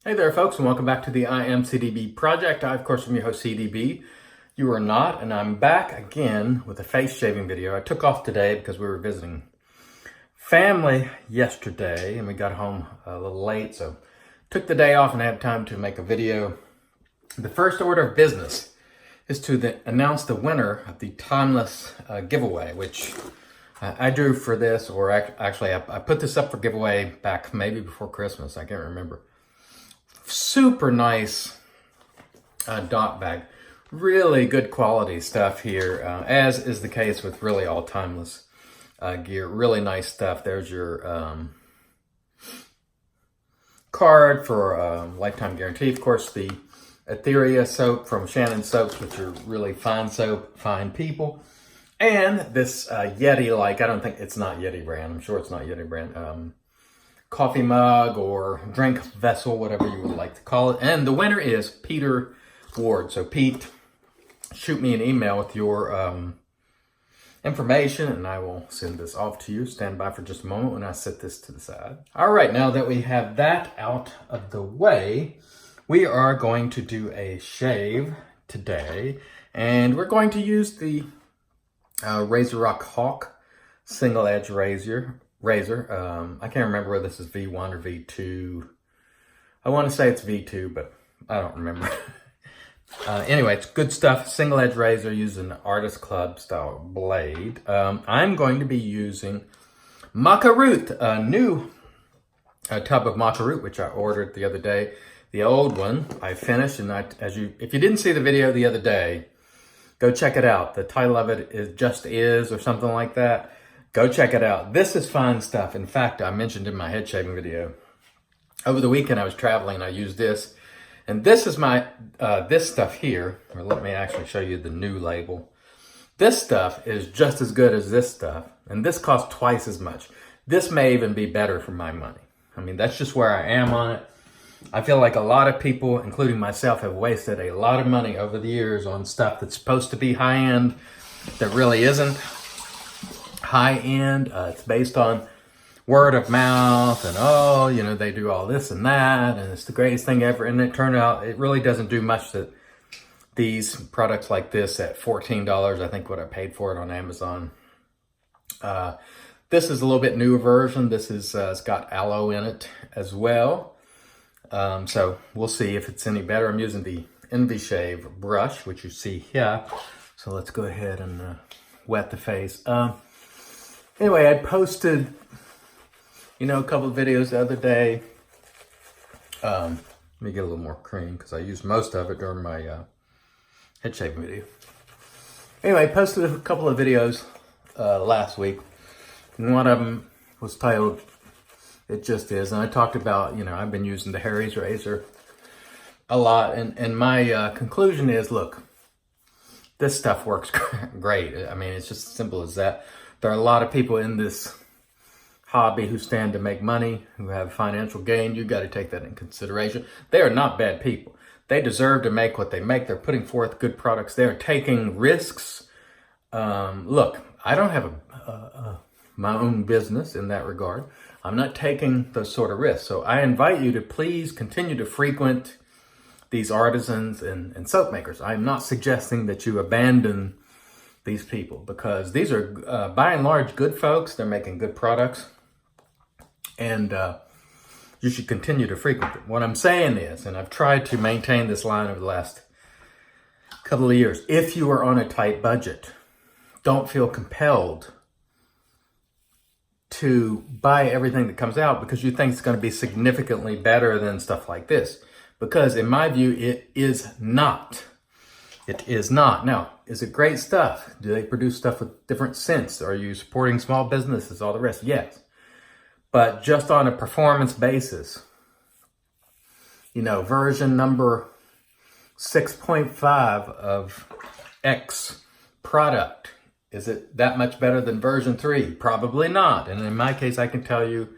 Hey there, folks, and welcome back to the I Am CDB project. I, of course, am your host, CDB. You are not, and I'm back again with a face shaving video. I took off today because we were visiting family yesterday, and we got home a little late, so took the day off and had time to make a video. The first order of business is to announce the winner of the Timeless giveaway, which I drew for this, or actually I put this up for giveaway back maybe before Christmas. I can't remember. Super nice dot bag. Really good quality stuff here, as is the case with really all Timeless gear. Really nice stuff. There's your card for lifetime guarantee. Of course, the Etheria soap from Shannon Soaps, which are really fine soap, fine people. And this Yeti, I don't think it's not Yeti brand. I'm sure it's not Yeti brand. Coffee mug or drink vessel, whatever you would like to call it. And the winner is Peter Ward. So Pete, shoot me an email with your information and I will send this off to you. Stand by for just a moment when I set this to the side. All right, now that we have that out of the way, we are going to do a shave today. And we're going to use the RazoRock Hawk single edge razor. I can't remember whether this is V1 or V2. I want to say it's V2, but I don't remember. Anyway, it's good stuff. Single edge razor using an Artist Club style blade. I'm going to be using Maca root, a new tub of Maca root, which I ordered the other day. The old one I finished, and if you didn't see the video the other day, go check it out. The title of it is Just Is or something like that. Go check it out. This is fine stuff. In fact, I mentioned in my head shaving video, over the weekend I was traveling and I used this. And this is my, this stuff here, or let me actually show you the new label. This stuff is just as good as this stuff. And this costs twice as much. This may even be better for my money. I mean, that's just where I am on it. I feel like a lot of people, including myself, have wasted a lot of money over the years on stuff that's supposed to be high-end that really isn't high-end. It's based on word of mouth and they do all this and that and it's the greatest thing ever, and it turned out it really doesn't do much. That these products like this at $14, I think what I paid for it on Amazon. This is a little bit newer version. This is it's got aloe in it as well, so we'll see if it's any better. I'm using the Envy Shave brush, which you see here, so let's go ahead and wet the face. Anyway, I posted, a couple of videos the other day. Let me get a little more cream because I used most of it during my head shaving video. Anyway, I posted a couple of videos last week. And one of them was titled, It Just Is. And I talked about, I've been using the Harry's razor a lot. And my conclusion is, look, this stuff works great. I mean, it's just as simple as that. There are a lot of people in this hobby who stand to make money, who have financial gain. You got to take that in consideration. They are not bad people. They deserve to make what they make. They're putting forth good products. They're taking risks. Look, I don't have my own business in that regard. I'm not taking those sort of risks. So I invite you to please continue to frequent these artisans and soap makers. I'm not suggesting that you abandon these people, because these are by and large good folks. They're making good products, and you should continue to frequent them. What I'm saying is, and I've tried to maintain this line over the last couple of years, if you are on a tight budget, don't feel compelled to buy everything that comes out because you think it's going to be significantly better than stuff like this. Because in my view, it is not. It is not. Now, is it great stuff? Do they produce stuff with different scents? Are you supporting small businesses? All the rest? Yes. But just on a performance basis, version number 6.5 of X product, is it that much better than version 3? Probably not. And in my case, I can tell you,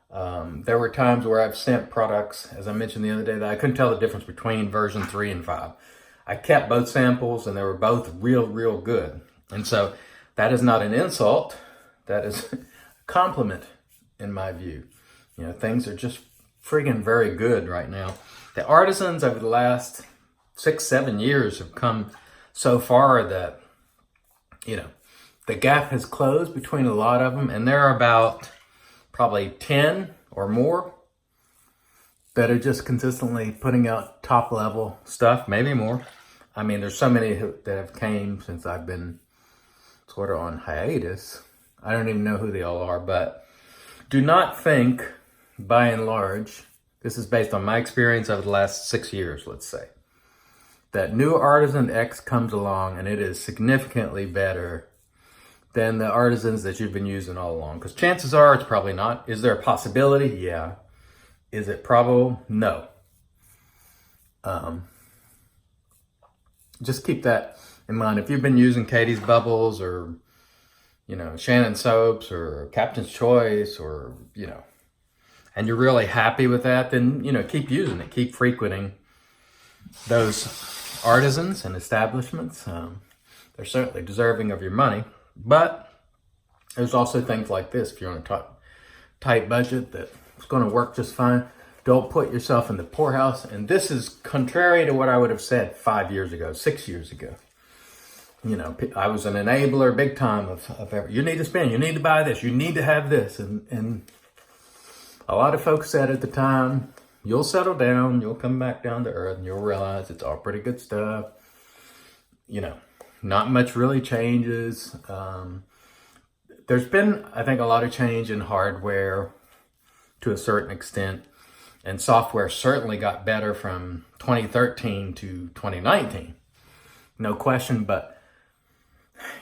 there were times where I've sent products, as I mentioned the other day, that I couldn't tell the difference between version 3 and 5. I kept both samples and they were both real good. And so that is not an insult. That is a compliment in my view. Things are just friggin' very good right now. The artisans over the last 6-7 years have come so far that, you know, the gap has closed between a lot of them, and there are about probably 10 or more that are just consistently putting out top level stuff, maybe more. I mean, there's so many that have came since I've been sort of on hiatus. I don't even know who they all are, but do not think, by and large, this is based on my experience over the last 6 years, let's say, that new Artisan X comes along and it is significantly better than the artisans that you've been using all along. Because chances are it's probably not. Is there a possibility? Yeah. Is it probable? No. Just keep that in mind. If you've been using Katie's Bubbles or, you know, Shannon Soaps or Captain's Choice or, you know, and you're really happy with that, then, you know, keep using it. Keep frequenting those artisans and establishments. They're certainly deserving of your money. But there's also things like this. If you're on a tight budget that's going to work just fine, don't put yourself in the poorhouse. And this is contrary to what I would have said 5 years ago, 6 years ago. You know, I was an enabler big time of you need to spend, you need to buy this, you need to have this. And a lot of folks said at the time, you'll settle down, you'll come back down to earth, and you'll realize it's all pretty good stuff. You know, not much really changes. There's been, I think, a lot of change in hardware to a certain extent. And software certainly got better from 2013 to 2019. No question, but,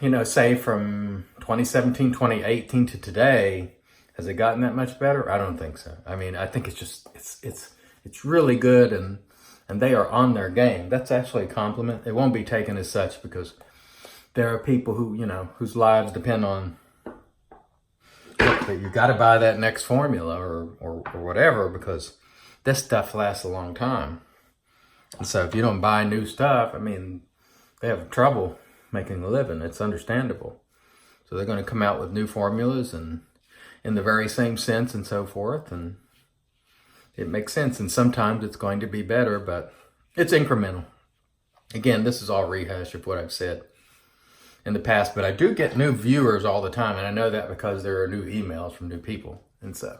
you know, say from 2017, 2018 to today, has it gotten that much better? I don't think so. I mean, I think it's just, it's really good, and they are on their game. That's actually a compliment. It won't be taken as such because there are people who, you know, whose lives depend on, you got to buy that next formula or whatever, because this stuff lasts a long time. And so if you don't buy new stuff, I mean, they have trouble making a living. It's understandable. So they're going to come out with new formulas and in the very same sense and so forth. And it makes sense. And sometimes it's going to be better, but it's incremental. Again, this is all rehash of what I've said in the past, but I do get new viewers all the time. And I know that because there are new emails from new people. And so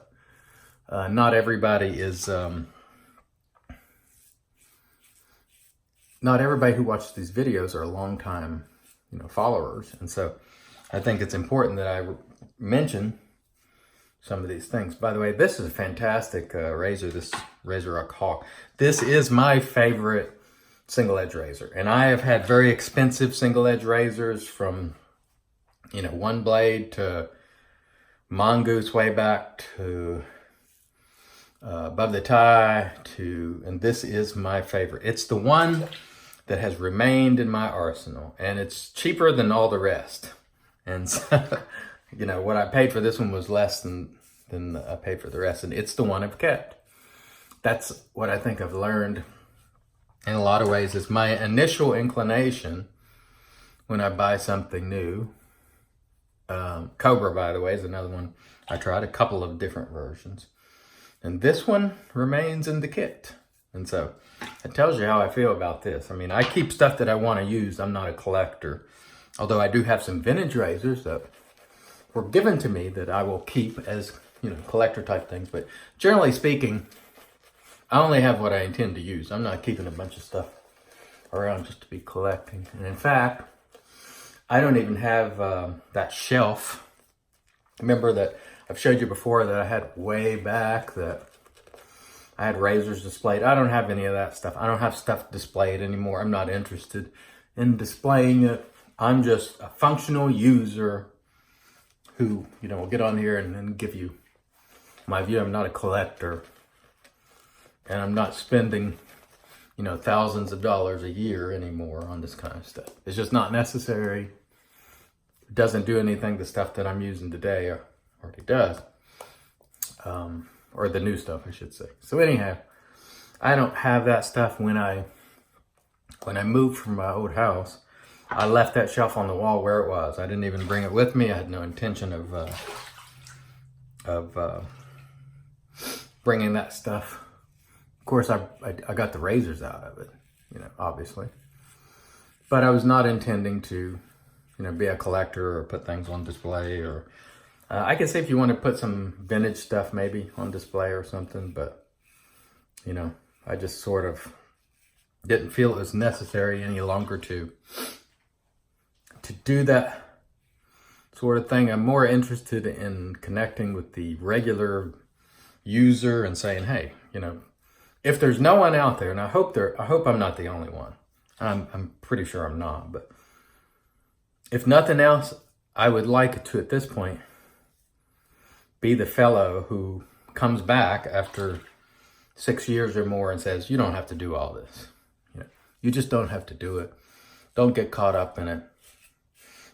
not everybody is, not everybody who watches these videos are longtime, you know, followers. And so I think it's important that I mention some of these things. By the way, this is a fantastic razor, this RazoRock Hawk. This is my favorite single edge razor. And I have had very expensive single edge razors from, you know, One Blade to Mongoose way back to Above the Tie to, and this is my favorite. It's the one that has remained in my arsenal, and it's cheaper than all the rest. And so, you know, what I paid for this one was less than I paid for the rest, and it's the one I've kept. That's what I think I've learned in a lot of ways is my initial inclination when I buy something new. Cobra, by the way, is another one. I tried a couple of different versions. And this one remains in the kit. And so it tells you how I feel about this. I mean, I keep stuff that I want to use. I'm not a collector. Although I do have some vintage razors that were given to me that I will keep as, you know, collector type things. But generally speaking, I only have what I intend to use. I'm not keeping a bunch of stuff around just to be collecting. And in fact, I don't even have that shelf. Remember that I've showed you before that I had way back that I had razors displayed. I don't have any of that stuff. I don't have stuff displayed anymore. I'm not interested in displaying it. I'm just a functional user who, you know, will get on here and give you my view. I'm not a collector. And I'm not spending, you know, thousands of dollars a year anymore on this kind of stuff. It's just not necessary. It doesn't do anything. The stuff that I'm using today already does. Or the new stuff, I should say. So anyhow, I don't have that stuff. When I moved from my old house, I left that shelf on the wall where it was. I didn't even bring it with me. I had no intention of bringing that stuff. Of course, I got the razors out of it, obviously. But I was not intending to, be a collector or put things on display. Or I guess if you want to put some vintage stuff maybe on display or something. But, I just sort of didn't feel it was necessary any longer to do that sort of thing. I'm more interested in connecting with the regular user and saying, hey, if there's no one out there, and I hope I'm not the only one. I'm pretty sure I'm not, but if nothing else, I would like to, at this point, be the fellow who comes back after 6 years or more and says, you don't have to do all this. You just don't have to do it. Don't get caught up in it.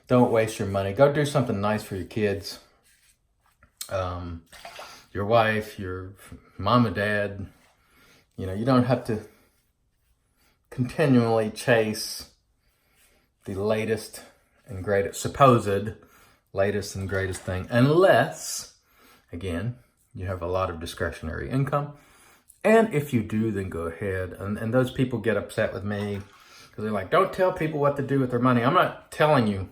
Don't waste your money. Go do something nice for your kids, your wife, your mom and dad. You don't have to continually chase the latest and greatest, supposed latest and greatest thing, unless, again, you have a lot of discretionary income. And if you do, then go ahead. And those people get upset with me because they're like, don't tell people what to do with their money. I'm not telling you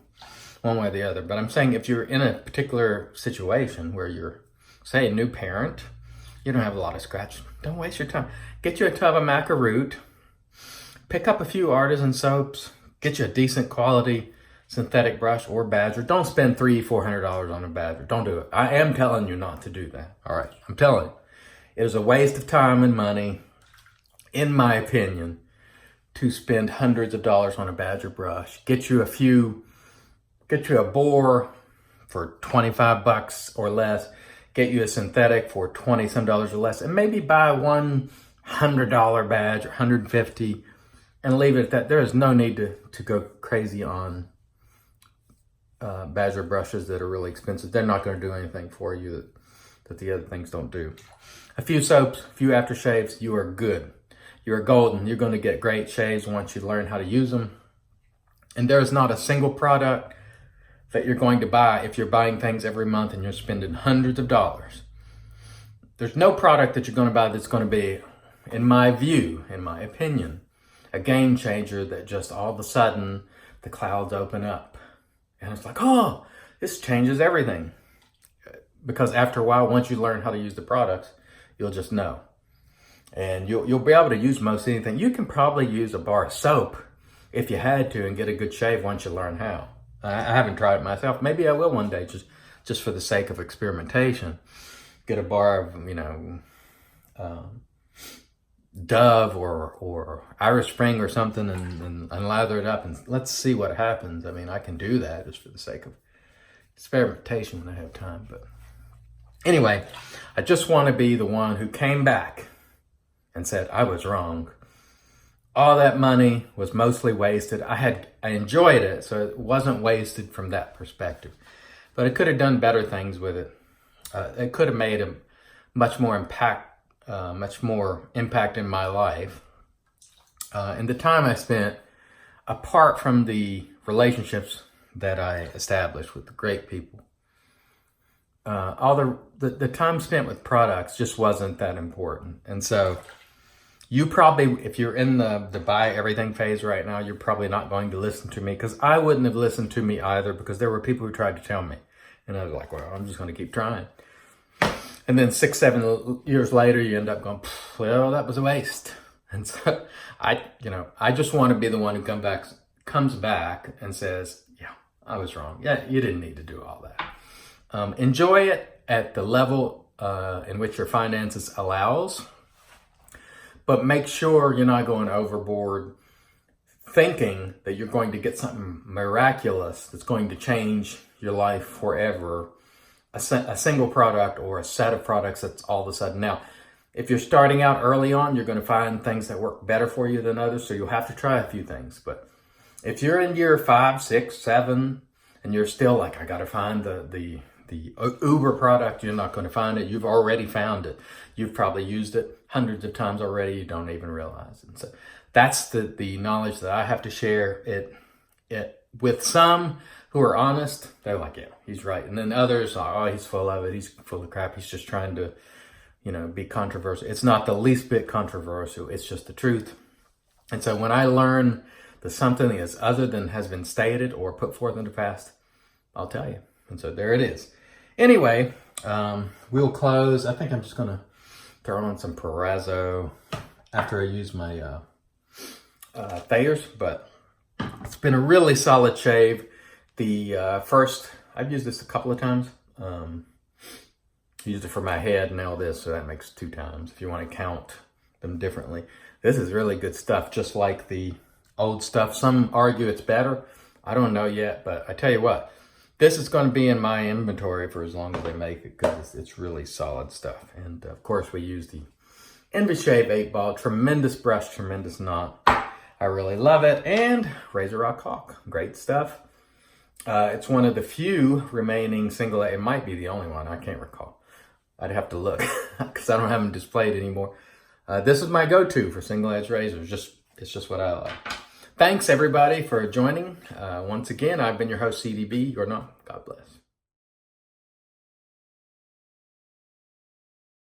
one way or the other, but I'm saying if you're in a particular situation where you're, say, a new parent, you don't have a lot of scratch, don't waste your time. Get you a tub of Maca root, pick up a few artisan soaps, get you a decent quality synthetic brush or badger. Don't spend $300-400 on a badger. Don't do it. I am telling you not to do that. All right, I'm telling you. It is a waste of time and money, in my opinion, to spend hundreds of dollars on a badger brush. Get you a boar for $25 or less. Get you a synthetic for $20 some or less, and maybe buy one $100 badge or $150 and leave it at that. There is no need to go crazy on badger brushes that are really expensive. They're not going to do anything for you that the other things don't do. A few soaps, a few aftershaves, you are good. You're golden. You're going to get great shaves once you learn how to use them. And there's not a single product that you're going to buy if you're buying things every month and you're spending hundreds of dollars. There's no product that you're going to buy that's going to be, in my view, in my opinion, a game changer that just all of a sudden the clouds open up. And it's like, oh, this changes everything. Because after a while, once you learn how to use the products, you'll just know. And you'll be able to use most anything. You can probably use a bar of soap if you had to and get a good shave once you learn how. I haven't tried it myself. Maybe I will one day, just for the sake of experimentation. Get a bar of, Dove or Irish Spring or something and lather it up and let's see what happens. I mean, I can do that just for the sake of experimentation when I have time. But anyway, I just want to be the one who came back and said, I was wrong. All that money was mostly wasted. I enjoyed it, so it wasn't wasted from that perspective. But I could have done better things with it. It could have made a much more impact in my life. And the time I spent, apart from the relationships that I established with the great people, all the time spent with products just wasn't that important. And so you probably, if you're in the buy everything phase right now, you're probably not going to listen to me, because I wouldn't have listened to me either, because there were people who tried to tell me. And I was like, well, I'm just going to keep trying. And then 6-7 years later, you end up going, well, that was a waste. And so I just want to be the one who comes back and says, yeah, I was wrong. Yeah, you didn't need to do all that. Enjoy it at the level in which your finances allows. But make sure you're not going overboard thinking that you're going to get something miraculous that's going to change your life forever. A single product or a set of products that's all of a sudden. Now, if you're starting out early on, you're going to find things that work better for you than others, so you'll have to try a few things. But if you're in year 5, 6, 7, and you're still like, I got to find the Uber product, you're not going to find it. You've already found it. You've probably used it hundreds of times already. You don't even realize it. So that's the knowledge that I have to share. It with some who are honest, they're like, yeah, he's right. And then others are, oh, he's full of it. He's full of crap. He's just trying to, be controversial. It's not the least bit controversial. It's just the truth. And so when I learn that something is other than has been stated or put forth in the past, I'll tell you. And so there it is. Anyway, we'll close. I think I'm just going to throw on some Razzo after I use my Thayers, but it's been a really solid shave. The first, I've used this a couple of times. Used it for my head, now this, so that makes 2 times if you want to count them differently. This is really good stuff, just like the old stuff. Some argue it's better. I don't know yet, but I tell you what, this is going to be in my inventory for as long as they make it, because it's really solid stuff. And of course, we use the EnvyShave 8-ball. Tremendous brush, tremendous knot. I really love it. And RazoRock Hawk, great stuff. It's one of the few remaining single edge. It might be the only one. I can't recall. I'd have to look because I don't have them displayed anymore. This is my go-to for single edge razors. It's just what I like. Thanks everybody for joining. Once again, I've been your host, CDB. You're not. God bless.